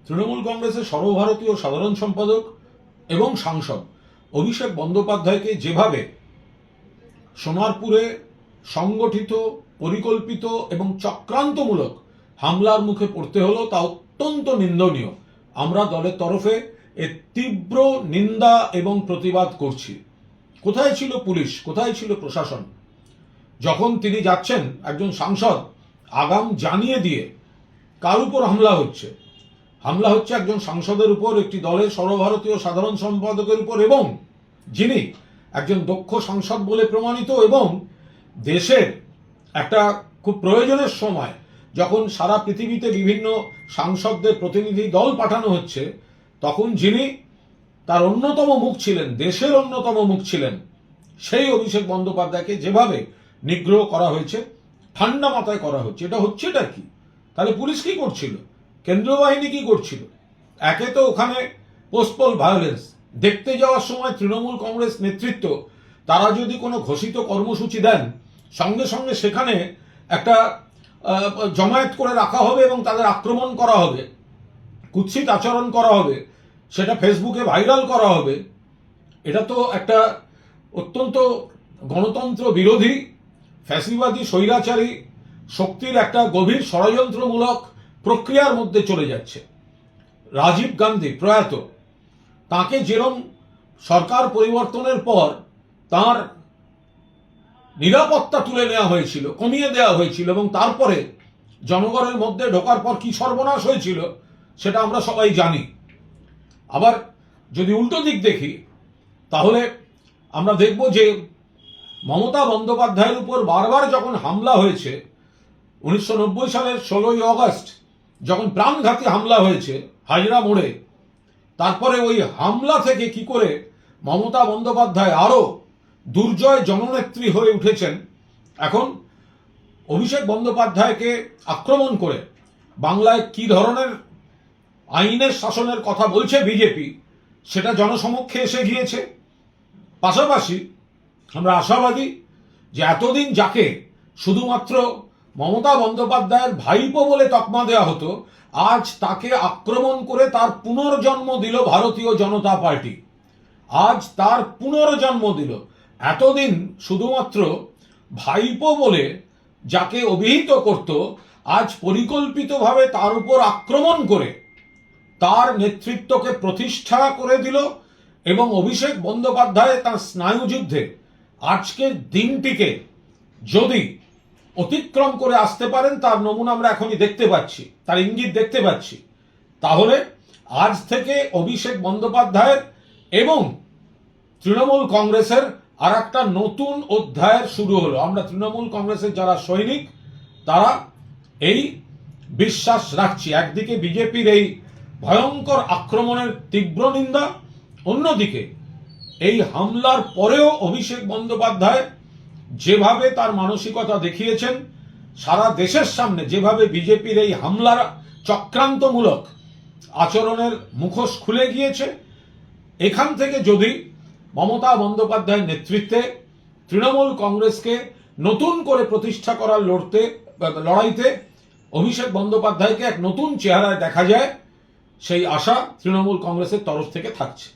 তৃণমূল কংগ্রেসের সর্বভারতীয় সাধারণ সম্পাদক এবং সাংসদ অভিষেক বন্দ্যোপাধ্যায়কে যেভাবে সোনারপুরে সংগঠিত, পরিকল্পিত এবং চক্রান্তমূলক হামলার মুখে পড়তে হলো তা অত্যন্ত নিন্দনীয়। আমরা দলের তরফে এর তীব্র নিন্দা এবং প্রতিবাদ করছি। কোথায় ছিল পুলিশ, কোথায় ছিল প্রশাসন যখন তিনি যাচ্ছেন একজন সাংসদ আগাম জানিয়ে দিয়ে কার উপর হামলা হচ্ছে? হামলা হচ্ছে একজন সাংসদের উপর, একটি দলের সর্বভারতীয় সাধারণ সম্পাদকের উপর, এবং যিনি একজন দক্ষ সাংসদ বলে প্রমাণিত, এবং দেশের একটা খুব প্রয়োজনের সময় যখন সারা পৃথিবীতে বিভিন্ন সাংসদদের প্রতিনিধি দল পাঠানো হচ্ছে, তখন যিনি তার অন্যতম মুখ ছিলেন, দেশের অন্যতম মুখ ছিলেন, সেই অভিষেক বন্দ্যোপাধ্যায়কে যেভাবে নিগ্রহ করা হয়েছে, ঠান্ডা মাথায় করা হচ্ছে, এটা হচ্ছেটা কি? তাহলে পুলিশ কি করছিল? কেন্দ্রীয় বাহিনী কি করছিল? একে তো ওখানে পোস্টপল ভায়োলেন্স দেখতে যাওয়ার সময় তৃণমূল কংগ্রেস নেতৃত্ব তারা যদি কোনো ঘোষিত কর্মসূচি দেন, সঙ্গে সঙ্গে সেখানে একটা জমায়েত করে রাখা হবে এবং তাদের আক্রমণ করা হবে, কুৎসিত আচরণ করা হবে, সেটা ফেসবুকে ভাইরাল করা হবে। এটা তো একটা অত্যন্ত গণতন্ত্র বিরোধী, ফ্যাসিবাদী, স্বৈরাচারী শক্তির একটা গভীর ষড়যন্ত্রমূলক প্রক্রিয়ার মধ্যে চলে যাচ্ছে। রাজীব গান্ধী প্রয়াত, তাকে যেরকম সরকার পরিবর্তনের পর তার নিরাপত্তা তুলে নেওয়া হয়েছিল, কমিয়ে দেওয়া হয়েছিল, এবং তারপরে জনগণের মধ্যে ঢোকার পর কি সর্বনাশ হয়েছিল সেটা আমরা সবাই জানি। আবার যদি উল্টো দিক দেখি, তাহলে আমরা দেখব যে মমতা বন্দ্যোপাধ্যায়ের উপর বারবার যখন হামলা হয়েছে, 1990 সালের 16ই অগস্ট যখন প্রাণঘাতী হামলা হয়েছে হাজরা মোড়ে, তারপরে ওই হামলা থেকে কি করে মমতা বন্দ্যোপাধ্যায় আরো দুর্জয় জননেত্রী হয়ে উঠেছেন। এখন অভিষেক বন্দ্যোপাধ্যায়কে আক্রমণ করে বাংলায় কি ধরনের আইনের শাসনের কথা বলছে বিজেপি, সেটা জনসমক্ষে এসে গিয়েছে। পাশাপাশি আমরা আশাবাদী যে এতদিন যাকে শুধুমাত্র মমতা বন্দ্যোপাধ্যায়ের ভাইপো বলে তকমা দেওয়া হতো, আজ তাকে আক্রমণ করে তার পুনর্জন্ম দিল ভারতীয় জনতা পার্টি। আজ তার পুনর্জন্ম দিল। এতদিন শুধুমাত্র ভাইপো বলে যাকে অভিহিত করত, আজ পরিকল্পিতভাবে তার উপর আক্রমণ করে তার নেতৃত্বকে প্রতিষ্ঠা করে দিল। এবং অভিষেক বন্দ্যোপাধ্যায় তার স্নায়ুযুদ্ধে আজকের দিনটিকে যদি অতিক্রম করে আসতে পারেন, তার নমুনা আমরা এখনই দেখতে পাচ্ছি, তার ইঙ্গিত দেখতে পাচ্ছি। তাহলে আজ থেকে অভিষেক বন্দ্যোপাধ্যায়ের এবং তৃণমূল কংগ্রেসের আর একটা নতুন অধ্যায়ের শুরু হলো। আমরা তৃণমূল কংগ্রেসের যারা সৈনিক তারা এই বিশ্বাস রাখছি, একদিকে বিজেপির এই ভয়ঙ্কর আক্রমণের তীব্র নিন্দা, অন্যদিকে এই হামলার পরেও অভিষেক বন্দ্যোপাধ্যায় যেভাবে তার মানসিকতা দেখিয়েছেন, সারা দেশের সামনে যেভাবে বিজেপির এই হামলার চক্রান্তমূলক আচরণের মুখোশ খুলে গিয়েছে, এখান থেকে যদি মমতা বন্দ্যোপাধ্যায়ের নেতৃত্বে তৃণমূল কংগ্রেসকে নতুন করে প্রতিষ্ঠা করার লড়াইতে অভিষেক বন্দ্যোপাধ্যায়কে এক নতুন চেহারায় দেখা যায়, সেই আশা তৃণমূল কংগ্রেসের তরফ থেকে থাকছে।